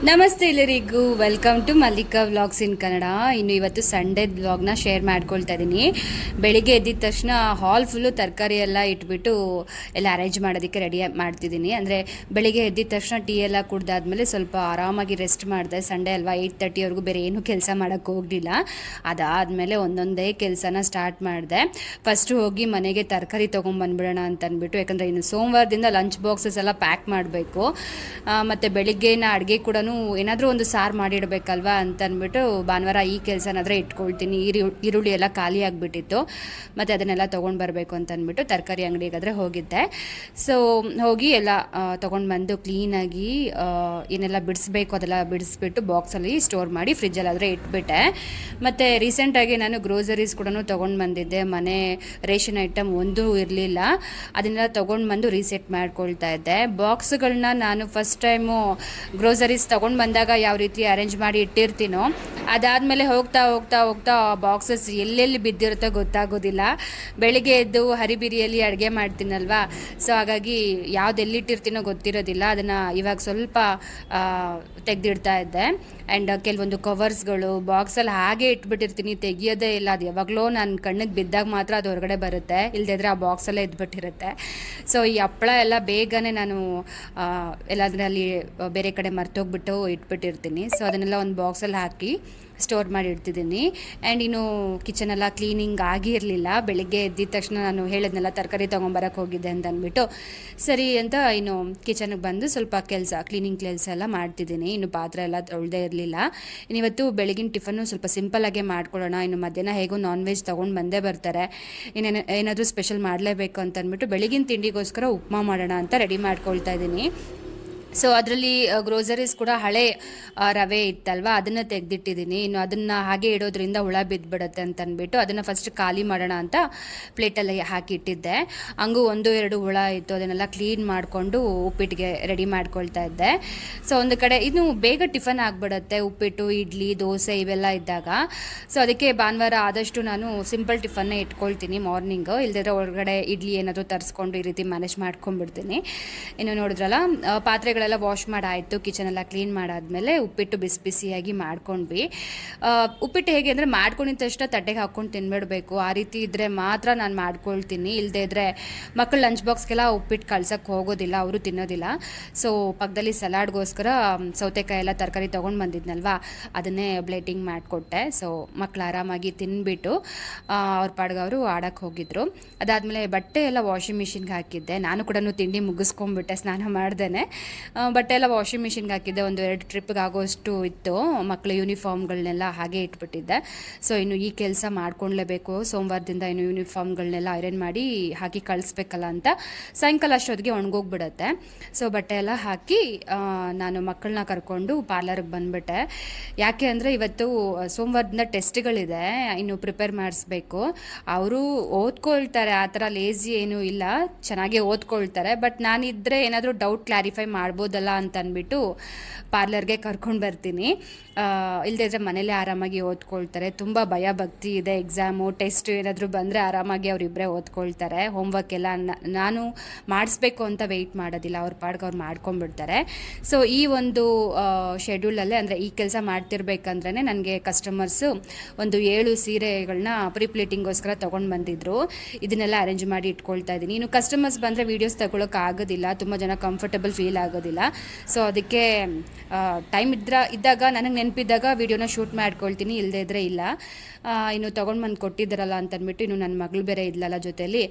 ನಮಸ್ತೆ ಎಲ್ಲರಿಗೂ, welcome to Mallika vlogs in Kannada. ಇನ್ನು ಇವತ್ತು ಸಂಡೇ ವ್ಲಾಗ್ನ ಶೇರ್ ಮಾಡ್ಕೊಳ್ತಾ ಇದ್ದೀನಿ. ಬೆಳಿಗ್ಗೆ ಎದ್ದಿದ ತಕ್ಷಣ ಹಾಲ್ ಫುಲ್ಲು ತರಕಾರಿ ಎಲ್ಲ ಇಟ್ಬಿಟ್ಟು ಎಲ್ಲ ಅರೇಂಜ್ ಮಾಡೋದಕ್ಕೆ ರೆಡಿ ಮಾಡ್ತಿದ್ದೀನಿ. ಅಂದರೆ ಬೆಳಿಗ್ಗೆ ಎದ್ದಿದ ತಕ್ಷಣ ಟೀ ಎಲ್ಲ ಕುಡ್ದಾದ್ಮೇಲೆ ಸ್ವಲ್ಪ ಆರಾಮಾಗಿ ರೆಸ್ಟ್ ಮಾಡಿದೆ. ಸಂಡೇ ಅಲ್ವಾ, 8:30ವರೆಗೂ ಬೇರೆ ಏನೂ ಕೆಲಸ ಮಾಡೋಕ್ಕೆ ಹೋಗಲಿಲ್ಲ. ಅದಾದಮೇಲೆ ಒಂದೊಂದೇ ಕೆಲಸನ ಸ್ಟಾರ್ಟ್ ಮಾಡಿದೆ. ಫಸ್ಟು ಹೋಗಿ ಮನೆಗೆ ತರಕಾರಿ ತೊಗೊಂಬಂದ್ಬಿಡೋಣ ಅಂತ ಅಂದ್ಬಿಟ್ಟು, ಯಾಕಂದರೆ ಇನ್ನು ಸೋಮವಾರದಿಂದ ಲಂಚ್ ಬಾಕ್ಸಸ್ ಎಲ್ಲ ಪ್ಯಾಕ್ ಮಾಡಬೇಕು. ಮತ್ತು ಬೆಳಿಗ್ಗೆನ ಅಡುಗೆ ಕೂಡ ಏನಾದರೂ ಒಂದು ಸಾರು ಮಾಡಿಡಬೇಕಲ್ವಾ ಅಂತ ಅಂದ್ಬಿಟ್ಟು ಭಾನುವಾರ ಈ ಕೆಲಸನಾದರೆ ಇಟ್ಕೊಳ್ತೀನಿ. ಈರುಳ್ಳಿ ಎಲ್ಲ ಖಾಲಿ ಆಗಿಬಿಟ್ಟಿತ್ತು, ಮತ್ತು ಅದನ್ನೆಲ್ಲ ತೊಗೊಂಡು ಬರಬೇಕು ಅಂತ ಅಂದ್ಬಿಟ್ಟು ತರಕಾರಿ ಅಂಗಡಿಗಾದರೆ ಹೋಗಿದ್ದೆ. ಸೊ ಹೋಗಿ ಎಲ್ಲ ತೊಗೊಂಡು ಬಂದು ಕ್ಲೀನಾಗಿ ಏನೆಲ್ಲ ಬಿಡಿಸ್ಬೇಕು ಅದೆಲ್ಲ ಬಿಡಿಸ್ಬಿಟ್ಟು ಬಾಕ್ಸಲ್ಲಿ ಸ್ಟೋರ್ ಮಾಡಿ ಫ್ರಿಜ್ಜಲ್ಲಾದರೆ ಇಟ್ಬಿಟ್ಟೆ. ಮತ್ತು ರೀಸೆಂಟಾಗಿ ನಾನು ಗ್ರೋಸರೀಸ್ ಕೂಡ ತೊಗೊಂಡು ಬಂದಿದ್ದೆ. ಮನೆ ರೇಷನ್ ಐಟಮ್ ಒಂದೂ ಇರಲಿಲ್ಲ, ಅದನ್ನೆಲ್ಲ ತೊಗೊಂಡು ಬಂದು ರೀಸೆಟ್ ಮಾಡ್ಕೊಳ್ತಾ ಇದ್ದೆ. ಬಾಕ್ಸ್ಗಳನ್ನ ನಾನು ಫಸ್ಟ್ ಟೈಮು ಗ್ರೋಸರೀಸ್ ತೊಗೊಂಡು ಬಂದಾಗ ಯಾವ ರೀತಿ ಅರೇಂಜ್ ಮಾಡಿ ಇಟ್ಟಿರ್ತೀನೋ, ಅದಾದಮೇಲೆ ಹೋಗ್ತಾ ಹೋಗ್ತಾ ಹೋಗ್ತಾ ಬಾಕ್ಸಸ್ ಎಲ್ಲೆಲ್ಲಿ ಬಿದ್ದಿರುತ್ತೋ ಗೊತ್ತಾಗೋದಿಲ್ಲ. ಬೆಳಿಗ್ಗೆ ಎದ್ದು ಹರಿಬಿರಿಯಲ್ಲಿ ಅಡುಗೆ ಮಾಡ್ತೀನಲ್ವಾ, ಸೊ ಹಾಗಾಗಿ ಯಾವ್ದು ಎಲ್ಲಿಟ್ಟಿರ್ತೀನೋ ಗೊತ್ತಿರೋದಿಲ್ಲ. ಅದನ್ನು ಇವಾಗ ಸ್ವಲ್ಪ ತೆಗೆದಿಡ್ತಾ ಇದ್ದೆ. ಆ್ಯಂಡ್ ಕೆಲವೊಂದು ಕವರ್ಸ್ಗಳು ಬಾಕ್ಸಲ್ಲಿ ಹಾಗೆ ಇಟ್ಬಿಟ್ಟಿರ್ತೀನಿ, ತೆಗಿಯೋದೇ ಇಲ್ಲ. ಅದು ಯಾವಾಗಲೂ ನನ್ನ ಕಣ್ಣಿಗೆ ಬಿದ್ದಾಗ ಮಾತ್ರ ಅದು ಹೊರಗಡೆ ಬರುತ್ತೆ, ಇಲ್ಲದಿದ್ರೆ ಆ ಬಾಕ್ಸಲ್ಲೇ ಇದ್ಬಿಟ್ಟಿರುತ್ತೆ. ಸೊ ಈ ಹಪ್ಪಳ ಎಲ್ಲ ಬೇಗನೆ ನಾನು ಎಲ್ಲದರಲ್ಲಿ ಬೇರೆ ಕಡೆ ಮರ್ತೋಗ್ಬಿಟ್ಟು ಇಟ್ಬಿಟ್ಟಿರ್ತೀನಿ. ಸೊ ಅದನ್ನೆಲ್ಲ ಒಂದು ಬಾಕ್ಸಲ್ಲಿ ಹಾಕಿ ಸ್ಟೋರ್ ಮಾಡಿ ಇಡ್ತಿದ್ದೀನಿ. ಆ್ಯಂಡ್ ಇನ್ನು ಕಿಚನೆಲ್ಲ ಕ್ಲೀನಿಂಗ್ ಆಗಿರಲಿಲ್ಲ. ಬೆಳಿಗ್ಗೆ ಎದ್ದಿದ ತಕ್ಷಣ ನಾನು ಹೇಳಿದ್ನೆಲ್ಲ ತರಕಾರಿ ತೊಗೊಂಬರಕ್ಕೆ ಹೋಗಿದ್ದೆ ಅಂತ ಅಂದ್ಬಿಟ್ಟು ಸರಿ ಅಂತ ಇನ್ನು ಕಿಚನ್ಗೆ ಬಂದು ಸ್ವಲ್ಪ ಕ್ಲೀನಿಂಗ್ ಕೆಲಸ ಎಲ್ಲ ಮಾಡ್ತಿದ್ದೀನಿ. ಇನ್ನು ಪಾತ್ರೆ ಎಲ್ಲ ತೊಳೆದೇ ಇರಲಿಲ್ಲ. ಇನ್ನಿವತ್ತು ಬೆಳಗಿನ ಟಿಫನ್ನು ಸ್ವಲ್ಪ ಸಿಂಪಲ್ಲಾಗೆ ಮಾಡ್ಕೊಳ್ಳೋಣ. ಇನ್ನು ಮಧ್ಯಾಹ್ನ ಹೇಗೂ ನಾನ್ ವೆಜ್ ತೊಗೊಂಡು ಬಂದೇ ಬರ್ತಾರೆ, ಏನಾದರೂ ಸ್ಪೆಷಲ್ ಮಾಡಲೇಬೇಕು ಅಂತ ಅಂದ್ಬಿಟ್ಟು ಬೆಳಗಿನ ತಿಂಡಿಗೋಸ್ಕರ ಉಪ್ಮಾ ಮಾಡೋಣ ಅಂತ ರೆಡಿ ಮಾಡ್ಕೊಳ್ತಾ ಇದ್ದೀನಿ. ಸೊ ಅದರಲ್ಲಿ ಗ್ರೋಸರೀಸ್ ಕೂಡ ಹಳೆ ರವೆ ಇತ್ತಲ್ವ, ಅದನ್ನು ತೆಗೆದಿಟ್ಟಿದ್ದೀನಿ. ಇನ್ನು ಅದನ್ನು ಹಾಗೆ ಇಡೋದ್ರಿಂದ ಹುಳ ಬಿದ್ದುಬಿಡುತ್ತೆ ಅಂತ ಅಂದ್ಬಿಟ್ಟು ಅದನ್ನು ಫಸ್ಟ್ ಖಾಲಿ ಮಾಡೋಣ ಅಂತ ಪ್ಲೇಟಲ್ಲಿ ಹಾಕಿ ಇಟ್ಟಿದ್ದೆ. ಹಂಗೂ 1-2 ಹುಳ ಇತ್ತು, ಅದನ್ನೆಲ್ಲ ಕ್ಲೀನ್ ಮಾಡಿಕೊಂಡು ಉಪ್ಪಿಟ್ಟಿಗೆ ರೆಡಿ ಮಾಡ್ಕೊಳ್ತಾ ಇದ್ದೆ. ಸೊ ಒಂದು ಕಡೆ ಇನ್ನು ಬೇಗ ಟಿಫನ್ ಆಗಿಬಿಡುತ್ತೆ, ಉಪ್ಪಿಟ್ಟು, ಇಡ್ಲಿ, ದೋಸೆ ಇವೆಲ್ಲ ಇದ್ದಾಗ. ಸೊ ಅದಕ್ಕೆ ಭಾನುವಾರ ಆದಷ್ಟು ನಾನು ಸಿಂಪಲ್ ಟಿಫನ್ನೇ ಇಟ್ಕೊಳ್ತೀನಿ ಮಾರ್ನಿಂಗು. ಇಲ್ಲದಿದ್ರೆ ಹೊರಗಡೆ ಇಡ್ಲಿ ಏನಾದರೂ ತರಿಸ್ಕೊಂಡು ಈ ರೀತಿ ಮ್ಯಾನೇಜ್ ಮಾಡ್ಕೊಂಡ್ಬಿಡ್ತೀನಿ. ಇನ್ನು ನೋಡಿದ್ರಲ್ಲ, ಪಾತ್ರೆಗಳೆಲ್ಲ ವಾಶ್ ಮಾಡಾಯಿತು, ಕಿಚನೆಲ್ಲ ಕ್ಲೀನ್ ಮಾಡಾದ್ಮೇಲೆ ಉಪ್ಪಿಟ್ಟು ಬಿಸಿಯಾಗಿ ಮಾಡ್ಕೊಂಡ್ವಿ. ಉಪ್ಪಿಟ್ಟು ಹೇಗೆ ಅಂದರೆ ಮಾಡ್ಕೊಂಡಿದ ತಕ್ಷಣ ತಟ್ಟೆಗೆ ಹಾಕ್ಕೊಂಡು ತಿನ್ಬಿಡಬೇಕು, ಆ ರೀತಿ ಇದ್ದರೆ ಮಾತ್ರ ನಾನು ಮಾಡ್ಕೊಳ್ತೀನಿ. ಇಲ್ಲದೇ ಇದ್ದರೆ ಮಕ್ಕಳು ಲಂಚ್ ಬಾಕ್ಸ್ಗೆಲ್ಲ ಉಪ್ಪಿಟ್ಟು ಕಳ್ಸೋಕ್ಕೆ ಹೋಗೋದಿಲ್ಲ, ಅವರು ತಿನ್ನೋದಿಲ್ಲ. ಸೊ ಪಕ್ಕದಲ್ಲಿ ಸಲಾಡ್ಗೋಸ್ಕರ ಸೌತೆಕಾಯಿ ಎಲ್ಲ ತರಕಾರಿ ತೊಗೊಂಡು ಬಂದಿದ್ನಲ್ವ, ಅದನ್ನೇ ಬ್ಲೇಟಿಂಗ್ ಮಾಡಿಕೊಟ್ಟೆ. ಸೊ ಮಕ್ಕಳು ಆರಾಮಾಗಿ ತಿನ್ಬಿಟ್ಟು ಅವ್ರ ಪಾಡ್ಗೆ ಅವರು ಆಡೋಕ್ಕೆ ಹೋಗಿದ್ರು. ಅದಾದಮೇಲೆ ಬಟ್ಟೆ ಎಲ್ಲ ವಾಷಿಂಗ್ ಮಿಷಿನ್ಗೆ ಹಾಕಿದ್ದೆ. ನಾನು ಕೂಡ ತಿಂಡಿ ಮುಗಿಸ್ಕೊಂಡ್ಬಿಟ್ಟೆ ಸ್ನಾನ ಮಾಡ್ದೇ. ಬಟ್ಟೆ ಎಲ್ಲ ವಾಷಿಂಗ್ ಮಿಷಿನ್ಗೆ ಹಾಕಿದ್ದೆ. 1-2 ಟ್ರಿಪ್ಗೆ ಆಗೋಷ್ಟು ಇತ್ತು. ಮಕ್ಕಳ ಯೂನಿಫಾರ್ಮ್ಗಳನ್ನೆಲ್ಲ ಹಾಗೆ ಇಟ್ಬಿಟ್ಟಿದ್ದೆ. ಸೊ ಇನ್ನು ಈ ಕೆಲಸ ಮಾಡ್ಕೊಳ್ಲೇಬೇಕು. ಸೋಮವಾರದಿಂದ ಇನ್ನು ಯೂನಿಫಾರ್ಮ್ಗಳನ್ನೆಲ್ಲ ಐರನ್ ಮಾಡಿ ಹಾಕಿ ಕಳಿಸ್ಬೇಕಲ್ಲ ಅಂತ. ಸಾಯಂಕಾಲ ಅಷ್ಟೊತ್ತಿಗೆ ಒಣಗೋಗ್ಬಿಡತ್ತೆ. ಸೊ ಬಟ್ಟೆ ಎಲ್ಲ ಹಾಕಿ ನಾನು ಮಕ್ಕಳನ್ನ ಕರ್ಕೊಂಡು ಪಾರ್ಲರ್ಗೆ ಬಂದುಬಿಟ್ಟೆ. ಯಾಕೆ ಅಂದರೆ ಇವತ್ತು ಸೋಮವಾರದಿಂದ ಟೆಸ್ಟ್ಗಳಿದೆ, ಇನ್ನು ಪ್ರಿಪೇರ್ ಮಾಡಿಸ್ಬೇಕು. ಅವರು ಓದ್ಕೊಳ್ತಾರೆ, ಆ ಥರ ಲೇಝಿ ಏನೂ ಇಲ್ಲ, ಚೆನ್ನಾಗೇ ಓದ್ಕೊಳ್ತಾರೆ. ಬಟ್ ನಾನಿದ್ದರೆ ಏನಾದರೂ ಡೌಟ್ ಕ್ಲಾರಿಫೈ ಮಾಡ್ಬೋದಲ್ಲ ಅಂತ ಅಂದ್ಬಿಟ್ಟು ಪಾರ್ಲರ್ಗೆ ಕರ್ಕೊಂಡು ಬರ್ತೀನಿ. ಇಲ್ಲದೇ ಇದ್ದರೆ ಮನೇಲೇ ಆರಾಮಾಗಿ ಓದ್ಕೊಳ್ತಾರೆ. ತುಂಬ ಭಯ ಭಕ್ತಿ ಇದೆ, ಎಕ್ಸಾಮು ಟೆಸ್ಟು ಏನಾದರೂ ಬಂದರೆ ಆರಾಮಾಗಿ ಅವರಿಬ್ಬರೇ ಓದ್ಕೊಳ್ತಾರೆ. ಹೋಮ್ವರ್ಕ್ ಎಲ್ಲ ನಾನು ಮಾಡಿಸ್ಬೇಕು ಅಂತ ವೆಯ್ಟ್ ಮಾಡೋದಿಲ್ಲ, ಅವ್ರ ಪಾಡ್ಗೆ ಅವ್ರು ಮಾಡ್ಕೊಂಡ್ಬಿಡ್ತಾರೆ. ಸೊ ಈ ಒಂದು ಶೆಡ್ಯೂಲಲ್ಲೇ, ಅಂದರೆ ಈ ಕೆಲಸ ಮಾಡ್ತಿರ್ಬೇಕಂದ್ರೆ ನನಗೆ ಕಸ್ಟಮರ್ಸು ಒಂದು 7 ಸೀರೆಗಳನ್ನ ಪ್ರೀಪ್ಲೇಟಿಂಗೋಸ್ಕರ ತೊಗೊಂಡು ಬಂದಿದ್ದರು. ಇದನ್ನೆಲ್ಲ ಅರೇಂಜ್ ಮಾಡಿ ಇಟ್ಕೊಳ್ತಾ ಇದ್ದೀನಿ. ಇನ್ನು ಕಸ್ಟಮರ್ಸ್ ಬಂದರೆ ವೀಡಿಯೋಸ್ ತಗೊಳ್ಳೋಕೆ ಆಗೋದಿಲ್ಲ, ತುಂಬ ಜನ ಕಂಫರ್ಟಬಲ್ ಫೀಲ್ ಆಗೋದಿಲ್ಲ. ಸೊ ಅದಕ್ಕೆ ಟೈಮ್ ಇದ್ದಾಗ ನನಗೆ ನೆನಪಿದ್ದಾಗ ವೀಡಿಯೋನ ಶೂಟ್ ಮಾಡ್ಕೊಳ್ತೀನಿ, ಇಲ್ಲದೇ ಇದ್ದರೆ ಇಲ್ಲ. ಇನ್ನು ತೊಗೊಂಡು ಬಂದು ಕೊಟ್ಟಿದ್ದಾರಲ್ಲ ಅಂತ ಅಂದ್ಬಿಟ್ಟು ಇನ್ನು ನನ್ನ ಮಗಳು ಬೇರೆ ಇದ್ಲಲ್ಲ ಜೊತೆಯಲ್ಲಿ,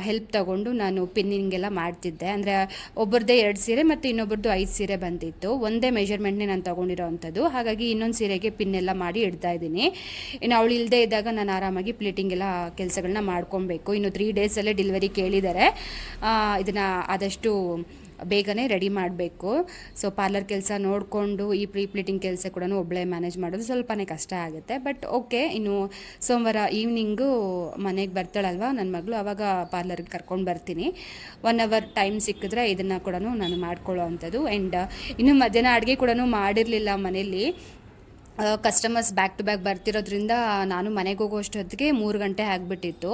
ಹೆಲ್ಪ್ ತೊಗೊಂಡು ನಾನು ಪಿನ್ನಿಂಗೆಲ್ಲ ಮಾಡ್ತಿದ್ದೆ. ಅಂದರೆ ಒಬ್ಬರದ್ದೇ 2 ಸೀರೆ ಮತ್ತು ಇನ್ನೊಬ್ಬರದ್ದು 5 ಸೀರೆ ಬಂದಿತ್ತು. ಒಂದೇ ಮೆಜರ್ಮೆಂಟ್ನೇ ನಾನು ತೊಗೊಂಡಿರೋ ಅಂಥದ್ದು. ಹಾಗಾಗಿ ಇನ್ನೊಂದು ಸೀರೆಗೆ ಪಿನ್ನೆಲ್ಲ ಮಾಡಿ ಇಡ್ತಾ ಇದ್ದೀನಿ. ಇನ್ನು ಅವಳು ಇಲ್ಲದೇ ಇದ್ದಾಗ ನಾನು ಆರಾಮಾಗಿ ಪ್ಲೇಟಿಂಗೆಲ್ಲ ಕೆಲಸಗಳನ್ನ ಮಾಡ್ಕೊಬೇಕು. ಇನ್ನು 3 ಡೇಸಲ್ಲೇ ಡೆಲಿವರಿ ಕೇಳಿದ್ದಾರೆ. ಇದನ್ನು ಆದಷ್ಟು ಬೇಗನೆ ರೆಡಿ ಮಾಡಬೇಕು. ಸೊ ಪಾರ್ಲರ್ ಕೆಲಸ ನೋಡಿಕೊಂಡು ಈ ಪ್ಲೇಟಿಂಗ್ ಕೆಲಸ ಕೂಡ ಒಬ್ಬಳೇ ಮ್ಯಾನೇಜ್ ಮಾಡೋದು ಸ್ವಲ್ಪನೇ ಕಷ್ಟ ಆಗುತ್ತೆ. ಬಟ್ ಓಕೆ, ಇನ್ನು ಸೋಮವಾರ ಈವ್ನಿಂಗು ಮನೆಗೆ ಬರ್ತಾಳಲ್ವ ನನ್ನ ಮಗಳು, ಆವಾಗ ಪಾರ್ಲರ್ಗೆ ಕರ್ಕೊಂಡು ಬರ್ತೀನಿ. 1 ಅವರ್ ಟೈಮ್ ಸಿಕ್ಕಿದ್ರೆ ಇದನ್ನು ಕೂಡ ನಾನು ಮಾಡ್ಕೊಳ್ಳೋ ಅಂಥದ್ದು. ಆ್ಯಂಡ್ ಇನ್ನು ಮಧ್ಯಾಹ್ನ ಅಡುಗೆ ಕೂಡ ಮಾಡಿರಲಿಲ್ಲ ಮನೇಲಿ. ಕಸ್ಟಮರ್ಸ್ ಬ್ಯಾಕ್ ಟು ಬ್ಯಾಕ್ ಬರ್ತಿರೋದ್ರಿಂದ ನಾನು ಮನೆಗೆ ಹೋಗೋಷ್ಟೊತ್ತಿಗೆ 3 ಗಂಟೆ ಆಗಿಬಿಟ್ಟಿತ್ತು.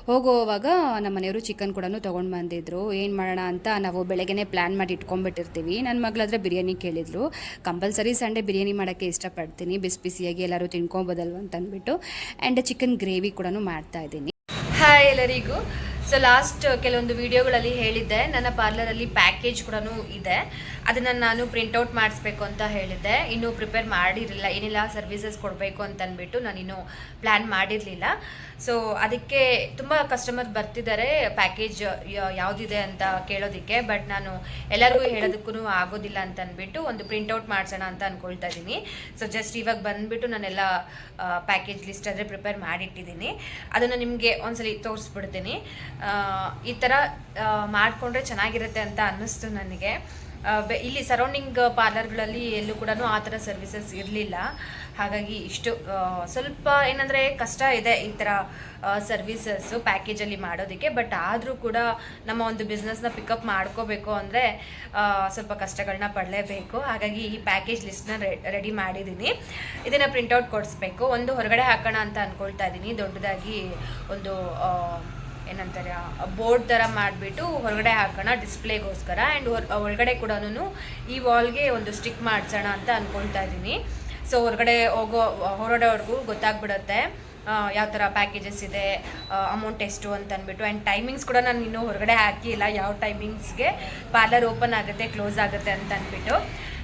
ಹೋಗುವಾಗ ನಮ್ಮ ಮನೆಯವರು ಚಿಕನ್ ಕೂಡ ತೊಗೊಂಡು ಬಂದಿದ್ದರು. ಏನು ಮಾಡೋಣ ಅಂತ ನಾವು ಬೆಳಗ್ಗೆನೇ ಪ್ಲ್ಯಾನ್ ಮಾಡಿ ಇಟ್ಕೊಂಡ್ಬಿಟ್ಟಿರ್ತೀವಿ. ನನ್ನ ಮಗಳಾದರೆ ಬಿರಿಯಾನಿ ಕೇಳಿದ್ರು. ಕಂಪಲ್ಸರಿ ಸಂಡೇ ಬಿರಿಯಾನಿ ಮಾಡೋಕ್ಕೆ ಇಷ್ಟಪಡ್ತೀನಿ, ಬಿಸಿ ಬಿಸಿಯಾಗಿ ಎಲ್ಲರೂ ತಿನ್ಕೊಬೋದಲ್ವ ಅಂತ ಅಂದ್ಬಿಟ್ಟು. ಆ್ಯಂಡ್ ಚಿಕನ್ ಗ್ರೇವಿ ಕೂಡ ಮಾಡ್ತಾಯಿದ್ದೀನಿ. ಹಾಯ್ ಎಲ್ಲರಿಗೂ. ಸೊ ಲಾಸ್ಟ್ ಕೆಲವೊಂದು ವಿಡಿಯೋಗಳಲ್ಲಿ ಹೇಳಿದ್ದೆ, ನನ್ನ ಪಾರ್ಲರಲ್ಲಿ ಪ್ಯಾಕೇಜ್ ಕೂಡ ಇದೆ, ಅದನ್ನು ನಾನು ಪ್ರಿಂಟೌಟ್ ಮಾಡಿಸ್ಬೇಕು ಅಂತ ಹೇಳಿದ್ದೆ. ಇನ್ನೂ ಪ್ರಿಪೇರ್ ಮಾಡಿರಲಿಲ್ಲ, ಏನೆಲ್ಲ ಸರ್ವಿಸಸ್ ಕೊಡಬೇಕು ಅಂತ ಅಂದ್ಬಿಟ್ಟು ನಾನಿನ್ನೂ ಪ್ಲ್ಯಾನ್ ಮಾಡಿರಲಿಲ್ಲ. ಸೊ ಅದಕ್ಕೆ ತುಂಬ ಕಸ್ಟಮರ್ ಬರ್ತಿದ್ದಾರೆ ಪ್ಯಾಕೇಜ್ ಯಾವುದಿದೆ ಅಂತ ಕೇಳೋದಕ್ಕೆ. ಬಟ್ ನಾನು ಎಲ್ಲರಿಗೂ ಹೇಳೋದಕ್ಕೂ ಆಗೋದಿಲ್ಲ ಅಂತ ಅಂದ್ಬಿಟ್ಟು ಒಂದು ಪ್ರಿಂಟೌಟ್ ಮಾಡಿಸೋಣ ಅಂತ ಅಂದ್ಕೊಳ್ತಾ ಇದ್ದೀನಿ. ಸೊ ಜಸ್ಟ್ ಇವಾಗ ಬಂದುಬಿಟ್ಟು ನಾನೆಲ್ಲ ಪ್ಯಾಕೇಜ್ ಲಿಸ್ಟ್ ಆದರೆ ಪ್ರಿಪೇರ್ ಮಾಡಿಟ್ಟಿದ್ದೀನಿ, ಅದನ್ನು ನಿಮಗೆ ಒಂದ್ಸಲಿ ತೋರಿಸ್ಬಿಡ್ತೀನಿ. ಈ ಥರ ಮಾಡಿಕೊಂಡ್ರೆ ಚೆನ್ನಾಗಿರುತ್ತೆ ಅಂತ ಅನ್ನಿಸ್ತು ನನಗೆ. ಇಲ್ಲಿ ಸರೌಂಡಿಂಗ್ ಪಾರ್ಲರ್ಗಳಲ್ಲಿ ಎಲ್ಲೂ ಕೂಡ ಆ ಥರ ಸರ್ವಿಸಸ್ ಇರಲಿಲ್ಲ. ಹಾಗಾಗಿ ಇಷ್ಟು ಸ್ವಲ್ಪ ಏನಂದರೆ ಕಷ್ಟ ಇದೆ ಈ ಥರ ಸರ್ವಿಸಸ್ಸು ಪ್ಯಾಕೇಜಲ್ಲಿ ಮಾಡೋದಕ್ಕೆ. ಬಟ್ ಆದರೂ ಕೂಡ ನಮ್ಮ ಒಂದು ಬಿಸ್ನೆಸ್ನ ಪಿಕಪ್ ಮಾಡ್ಕೋಬೇಕು ಅಂದರೆ ಸ್ವಲ್ಪ ಕಷ್ಟಗಳನ್ನ ಪಡಲೇಬೇಕು. ಹಾಗಾಗಿ ಈ ಪ್ಯಾಕೇಜ್ ಲಿಸ್ಟ್ನ ರೆಡಿ ಮಾಡಿದ್ದೀನಿ. ಇದನ್ನು ಪ್ರಿಂಟೌಟ್ ಕೊಡಿಸ್ಬೇಕು. ಒಂದು ಹೊರಗಡೆ ಹಾಕೋಣ ಅಂತ ಅಂದ್ಕೊಳ್ತಾ ಇದ್ದೀನಿ, ದೊಡ್ಡದಾಗಿ ಒಂದು ಏನಂತಾರೆ ಬೋರ್ಡ್ ಥರ ಮಾಡಿಬಿಟ್ಟು ಹೊರಗಡೆ ಹಾಕೋಣ ಡಿಸ್ಪ್ಲೇಗೋಸ್ಕರ. ಆ್ಯಂಡ್ ಒಳಗಡೆ ಕೂಡ ಈ ವಾಲ್ಗೆ ಒಂದು ಸ್ಟಿಕ್ ಮಾಡಿಸೋಣ ಅಂತ ಅಂದ್ಕೊಳ್ತಾ ಇದ್ದೀನಿ. ಸೊ ಹೊರಗಡೆವರೆಗೂ ಗೊತ್ತಾಗ್ಬಿಡುತ್ತೆ ಯಾವ ಥರ ಪ್ಯಾಕೇಜಸ್ ಇದೆ, ಅಮೌಂಟ್ ಎಷ್ಟು ಅಂತ ಅಂದ್ಬಿಟ್ಟು. ಆ್ಯಂಡ್ ಟೈಮಿಂಗ್ಸ್ ಕೂಡ ನಾನು ಇನ್ನೂ ಹೊರಗಡೆ ಹಾಕಿಲ್ಲ, ಯಾವ ಟೈಮಿಂಗ್ಸ್ಗೆ ಪಾರ್ಲರ್ ಓಪನ್ ಆಗುತ್ತೆ ಕ್ಲೋಸ್ ಆಗುತ್ತೆ ಅಂತ ಅಂದ್ಬಿಟ್ಟು.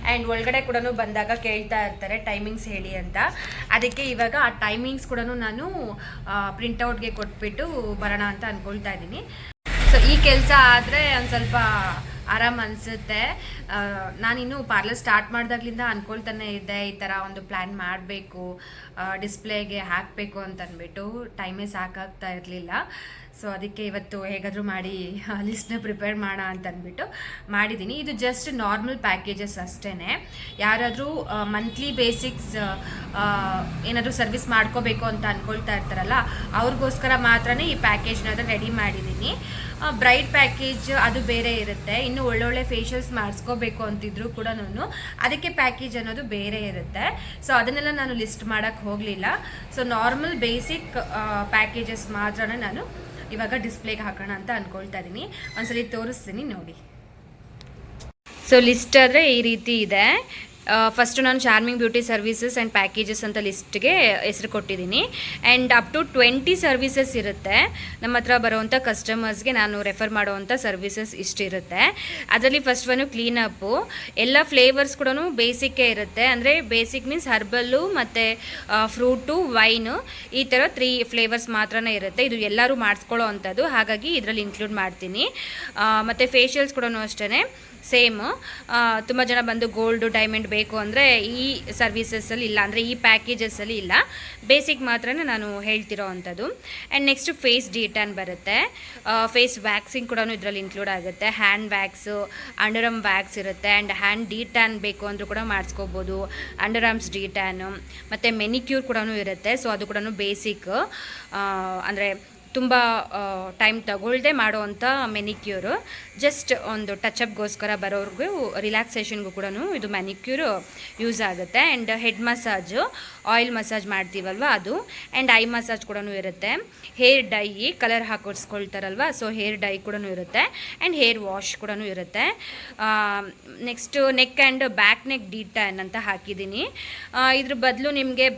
ಆ್ಯಂಡ್ ಒಳಗಡೆ ಕೂಡ ಬಂದಾಗ ಕೇಳ್ತಾ ಇರ್ತಾರೆ ಟೈಮಿಂಗ್ಸ್ ಹೇಳಿ ಅಂತ. ಅದಕ್ಕೆ ಇವಾಗ ಆ ಟೈಮಿಂಗ್ಸ್ ಕೂಡ ನಾನು ಪ್ರಿಂಟೌಟ್ಗೆ ಕೊಟ್ಬಿಟ್ಟು ಬರೋಣ ಅಂತ ಅಂದ್ಕೊಳ್ತಾ ಇದ್ದೀನಿ. ಸೊ ಈ ಕೆಲಸ ಆದರೆ ಒಂದು ಸ್ವಲ್ಪ ಆರಾಮ್ ಅನಿಸುತ್ತೆ. ನಾನಿನ್ನೂ ಪಾರ್ಲರ್ ಸ್ಟಾರ್ಟ್ ಮಾಡಿದಾಗ್ಲಿಂದ ಅಂದ್ಕೊಳ್ತಾನೆ ಇದ್ದೆ ಈ ಥರ ಒಂದು ಪ್ಲ್ಯಾನ್ ಮಾಡಬೇಕು, ಡಿಸ್ಪ್ಲೇಗೆ ಹಾಕಬೇಕು ಅಂತ ಅಂದ್ಬಿಟ್ಟು. ಟೈಮೇ ಸಾಕಾಗ್ತಾ ಇರಲಿಲ್ಲ. ಸೊ ಅದಕ್ಕೆ ಇವತ್ತು ಹೇಗಾದರೂ ಮಾಡಿ ಲಿಸ್ಟ್ನ ಪ್ರಿಪೇರ್ ಮಾಡೋಣ ಅಂತ ಅಂದ್ಬಿಟ್ಟು ಮಾಡಿದ್ದೀನಿ. ಇದು ಜಸ್ಟ್ ನಾರ್ಮಲ್ ಪ್ಯಾಕೇಜಸ್ ಅಷ್ಟೇ. ಯಾರಾದರೂ ಮಂತ್ಲಿ ಬೇಸಿಕ್ಸ್ ಏನಾದರೂ ಸರ್ವಿಸ್ ಮಾಡ್ಕೋಬೇಕು ಅಂತ ಅಂದ್ಕೊಳ್ತಾ ಇರ್ತಾರಲ್ಲ ಅವ್ರಿಗೋಸ್ಕರ ಮಾತ್ರನೇ ಈ ಪ್ಯಾಕೇಜ್ನ ರೆಡಿ ಮಾಡಿದ್ದೀನಿ. ಬ್ರೈಡ್ ಪ್ಯಾಕೇಜ್ ಅದು ಬೇರೆ ಇರುತ್ತೆ. ಇನ್ನು ಒಳ್ಳೊಳ್ಳೆ ಫೇಶಿಯಲ್ಸ್ ಮಾಡಿಸ್ಕೋಬೇಕು ಅಂತಿದ್ರು ಕೂಡ ಅದಕ್ಕೆ ಪ್ಯಾಕೇಜ್ ಅನ್ನೋದು ಬೇರೆ ಇರುತ್ತೆ. ಸೊ ಅದನ್ನೆಲ್ಲ ನಾನು ಲಿಸ್ಟ್ ಮಾಡೋಕ್ಕೆ ಹೋಗಲಿಲ್ಲ. ಸೊ ನಾರ್ಮಲ್ ಬೇಸಿಕ್ ಪ್ಯಾಕೇಜಸ್ ಮಾತ್ರ ನಾನು ಇವಾಗ ಡಿಸ್ಪ್ಲೇಗೆ ಹಾಕೋಣ ಅಂತ ಅಂದ್ಕೊಳ್ತಾ ಇದ್ದೀನಿ. ಒಂದ್ಸಲಿ ತೋರಿಸ್ತೀನಿ ನೋಡಿ. ಸೊ ಲಿಸ್ಟ್ ಆದರೆ ಈ ರೀತಿ ಇದೆ. ಫಸ್ಟು ನಾನು charming beauty services and packages ಅಂತ ಲಿಸ್ಟ್ಗೆ ಹೆಸರು ಕೊಟ್ಟಿದ್ದೀನಿ. ಆ್ಯಂಡ್ ಅಪ್ ಟು 20 ಸರ್ವಿಸಸ್ ಇರುತ್ತೆ. ನಮ್ಮ ಹತ್ರ ಬರೋವಂಥ ಕಸ್ಟಮರ್ಸ್ಗೆ ನಾನು ರೆಫರ್ ಮಾಡೋವಂಥ ಸರ್ವಿಸಸ್ ಇಷ್ಟಿರುತ್ತೆ. ಅದರಲ್ಲಿ ಫಸ್ಟ್ ಒನ್ನು ಕ್ಲೀನಪ್ಪು. ಎಲ್ಲ ಫ್ಲೇವರ್ಸ್ ಕೂಡ ಬೇಸಿಕ್ಕೇ ಇರುತ್ತೆ. ಅಂದರೆ ಬೇಸಿಕ್ ಮೀನ್ಸ್ ಹರ್ಬಲ್ಲು ಮತ್ತು ಫ್ರೂಟು, ವೈನು, ಈ ಥರ 3 ಫ್ಲೇವರ್ಸ್ ಮಾತ್ರನೇ ಇರುತ್ತೆ. ಇದು ಎಲ್ಲರೂ ಮಾಡಿಸ್ಕೊಳ್ಳೋ ಅಂಥದ್ದು, ಹಾಗಾಗಿ ಇದರಲ್ಲಿ ಇನ್ಕ್ಲೂಡ್ ಮಾಡ್ತೀನಿ. ಮತ್ತು ಫೇಶಿಯಲ್ಸ್ ಕೂಡ ಅಷ್ಟೇ ಸೇಮ್. ತುಂಬ ಜನ ಬಂದು ಗೋಲ್ಡು, ಡೈಮಂಡ್ ಬೇಕು ಅಂದರೆ ಈ ಸರ್ವಿಸಸ್ಸಲ್ಲಿ ಇಲ್ಲ, ಅಂದರೆ ಈ ಪ್ಯಾಕೇಜಸ್ಸಲ್ಲಿ ಇಲ್ಲ, ಬೇಸಿಕ್ ಮಾತ್ರ ನಾನು ಹೇಳ್ತಿರೋ ಅಂಥದ್ದು. ಆ್ಯಂಡ್ ನೆಕ್ಸ್ಟು ಫೇಸ್ ಡಿಟ್ಯಾನ್ ಬರುತ್ತೆ. ಫೇಸ್ ವ್ಯಾಕ್ಸಿಂಗ್ ಕೂಡ ಇದರಲ್ಲಿ ಇನ್ಕ್ಲೂಡ್ ಆಗುತ್ತೆ. Hand wax, under arm wax ಇರುತ್ತೆ. ಆ್ಯಂಡ್ ಹ್ಯಾಂಡ್ ಡಿಟ್ಯಾನ್ ಬೇಕು ಅಂದರೂ ಕೂಡ ಮಾಡಿಸ್ಕೋಬೋದು. ಅಂಡರ್ ಆರ್ಮ್ಸ್ ಡಿಟ್ಯಾನು ಮತ್ತು ಮೆನಿಕ್ಯೂರ್ ಕೂಡ ಇರುತ್ತೆ. ಸೊ ಅದು ಕೂಡ ಬೇಸಿಕ್, ಅಂದರೆ ತುಂಬ ಟೈಮ್ ತಗೊಳ್ಳದೆ ಮಾಡೋವಂಥ ಮೆನಿಕ್ಯೂರು. ಜಸ್ಟ್ ಒಂದು ಟಚಪ್ಗೋಸ್ಕರ ಬರೋವ್ರಿಗೂ ರಿಲ್ಯಾಕ್ಸೇಷನ್ಗೂ ಕೂಡ ಇದು ಮೆನಿಕ್ಯೂರು ಯೂಸ್ ಆಗುತ್ತೆ. And head massage, oil massage ಮಾಡ್ತೀವಲ್ವ ಅದು. ಆ್ಯಂಡ್ ಐ ಮಸಾಜ್ ಕೂಡ ಇರುತ್ತೆ. ಹೇರ್ ಡೈ ಕಲರ್ ಹಾಕಿಸ್ಕೊಳ್ತಾರಲ್ವ, ಸೊ ಹೇರ್ ಡೈ ಕೂಡ ಇರುತ್ತೆ. ಆ್ಯಂಡ್ ಹೇರ್ ವಾಶ್ ಕೂಡ ಇರುತ್ತೆ. Next neck and back neck detan ಅಂತ ಹಾಕಿದ್ದೀನಿ. ಇದ್ರ ಬದಲು ನಿಮಗೆ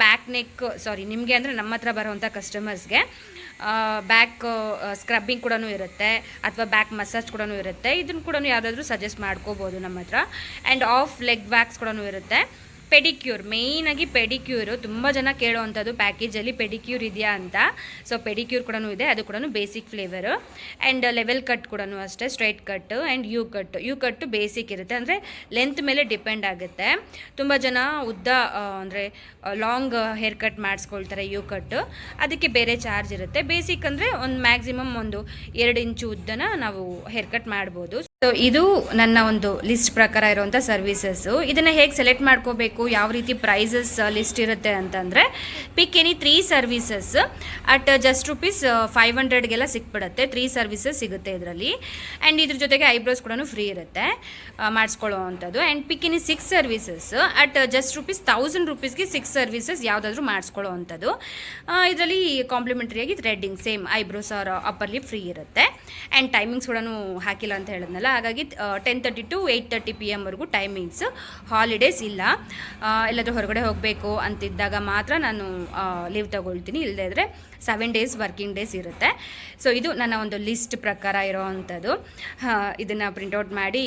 ನಿಮಗೆ ಅಂದರೆ ನಮ್ಮ ಹತ್ರ ಬರೋವಂಥ ಕಸ್ಟಮರ್ಸ್ಗೆ ಬ್ಯಾಕ್ ಸ್ಕ್ರಬ್ಬಿಂಗ್ ಕೂಡ ಇರುತ್ತೆ, ಅಥವಾ ಬ್ಯಾಕ್ ಮಸಾಜ್ ಕೂಡ ಇರುತ್ತೆ. ಇದನ್ನು ಕೂಡ ಯಾವುದಾದ್ರೂ ಸಜೆಸ್ಟ್ ಮಾಡ್ಕೋಬೋದು ನಮ್ಮ ಹತ್ರ. ಆ್ಯಂಡ್ ಆಫ್ ಲೆಗ್ ವ್ಯಾಕ್ಸ್ ಕೂಡ ಇರುತ್ತೆ. ಪೆಡಿಕ್ಯೂರ್, ಮೇಯ್ನಾಗಿ ಪೆಡಿಕ್ಯೂರು ತುಂಬ ಜನ ಕೇಳೋವಂಥದ್ದು ಪ್ಯಾಕೇಜಲ್ಲಿ ಪೆಡಿಕ್ಯೂರ್ ಇದೆಯಾ ಅಂತ. ಸೊ ಪೆಡಿಕ್ಯೂರ್ ಕೂಡ ಇದೆ, ಅದು ಕೂಡ basic flavour. And level cut ಕೂಡ ಅಷ್ಟೇ, ಸ್ಟ್ರೈಟ್ ಕಟ್ಟು ಆ್ಯಂಡ್ ಯು ಕಟ್ಟು ಬೇಸಿಕ್ ಇರುತ್ತೆ, ಅಂದರೆ ಲೆಂತ್ ಮೇಲೆ ಡಿಪೆಂಡ್ ಆಗುತ್ತೆ. ತುಂಬ ಜನ ಉದ್ದ ಅಂದರೆ ಲಾಂಗ್ ಹೇರ್ ಕಟ್ ಮಾಡಿಸ್ಕೊಳ್ತಾರೆ ಯು ಕಟ್ಟು, ಅದಕ್ಕೆ ಬೇರೆ ಚಾರ್ಜ್ ಇರುತ್ತೆ. ಬೇಸಿಕ್ ಅಂದರೆ ಒಂದು ಮ್ಯಾಕ್ಸಿಮಮ್ ಒಂದು 2 ಇಂಚು ಉದ್ದನ ನಾವು ಹೇರ್ ಕಟ್ ಮಾಡ್ಬೋದು. ಸೊ ಇದು ನನ್ನ ಒಂದು ಲಿಸ್ಟ್ ಪ್ರಕಾರ ಇರುವಂಥ ಸರ್ವಿಸಸ್ಸು. ಇದನ್ನು ಹೇಗೆ ಸೆಲೆಕ್ಟ್ ಮಾಡ್ಕೋಬೇಕು, ಯಾವ ರೀತಿ ಪ್ರೈಸಸ್ ಲಿಸ್ಟ್ ಇರುತ್ತೆ ಅಂತಂದರೆ, pick any 3 services at just ₹500ಗೆಲ್ಲ ಸಿಕ್ಬಿಡುತ್ತೆ. 3 ಸರ್ವಿಸಸ್ ಸಿಗುತ್ತೆ ಇದರಲ್ಲಿ. ಆ್ಯಂಡ್ ಇದ್ರ ಜೊತೆಗೆ ಐಬ್ರೋಸ್ ಕೂಡ ಫ್ರೀ ಇರುತ್ತೆ ಮಾಡಿಸ್ಕೊಳ್ಳೋ ಅಂಥದ್ದು. And pick any 6 services at just ₹1000ಗೆ 6 ಸರ್ವಿಸಸ್ ಯಾವುದಾದ್ರೂ ಮಾಡಿಸ್ಕೊಳ್ಳೋ ಅಂಥದ್ದು. ಇದರಲ್ಲಿ ಕಾಂಪ್ಲಿಮೆಂಟ್ರಿಯಾಗಿ threading same eyebrows or upper lip free ಇರುತ್ತೆ. ಆ್ಯಂಡ್ ಟೈಮಿಂಗ್ಸ್ ಕೂಡ ಹಾಕಿಲ್ಲ ಅಂತ ಹೇಳಿದ್ನಲ್ಲ, ಹಾಗಾಗಿ 10:30 to 8:30 PM ವರೆಗೂ ಟೈಮಿಂಗ್ಸ್. ಹಾಲಿಡೇಸ್ ಇಲ್ಲ. ಎಲ್ಲಾದರೂ ಹೊರಗಡೆ ಹೋಗಬೇಕು ಅಂತಿದ್ದಾಗ ಮಾತ್ರ ನಾನು ಲೀವ್ ತಗೊಳ್ತೀನಿ, ಇಲ್ಲದೇ ಇದ್ದರೆ 7 days ವರ್ಕಿಂಗ್ ಡೇಸ್ ಇರುತ್ತೆ. ಸೊ ಇದು ನನ್ನ ಒಂದು ಲಿಸ್ಟ್ ಪ್ರಕಾರ ಇರೋ ಅಂಥದ್ದು. ಇದನ್ನು ಪ್ರಿಂಟೌಟ್ ಮಾಡಿ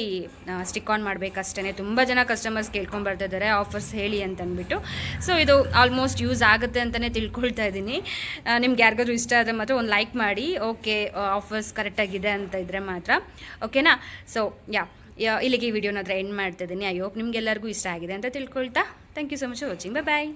ಸ್ಟಿಕ್ ಆನ್ ಮಾಡಬೇಕಷ್ಟೇ. ತುಂಬ ಜನ ಕಸ್ಟಮರ್ಸ್ ಕೇಳ್ಕೊಂಡು ಬರ್ತಿದ್ದಾರೆ ಆಫರ್ಸ್ ಹೇಳಿ ಅಂತಂದ್ಬಿಟ್ಟು. ಸೊ ಇದು ಆಲ್ಮೋಸ್ಟ್ ಯೂಸ್ ಆಗುತ್ತೆ ಅಂತಲೇ ತಿಳ್ಕೊಳ್ತಾ ಇದ್ದೀನಿ. ನಿಮ್ಗೆ ಯಾರಿಗಾದ್ರೂ ಇಷ್ಟ ಆದರೆ ಮಾತ್ರ ಒಂದು ಲೈಕ್ ಮಾಡಿ, ಓಕೆ ಆಫರ್ಸ್ ಕರೆಕ್ಟಾಗಿದೆ ಅಂತ ಇದ್ದರೆ ಮಾತ್ರ, ಓಕೆನಾ. ಸೊ ಇಲ್ಲಿಗೆ ಈ ವಿಡಿಯೋನ ಎಂಡ್ ಮಾಡ್ತಿದ್ದೀನಿ. ಐ ಹೋಪ್ ನಿಮ್ಗೆಲ್ಲರಿಗೂ ಇಷ್ಟ ಆಗಿದೆ ಅಂತ ತಿಳ್ಕೊಳ್ತಾ, thank you so much for watching. Bye.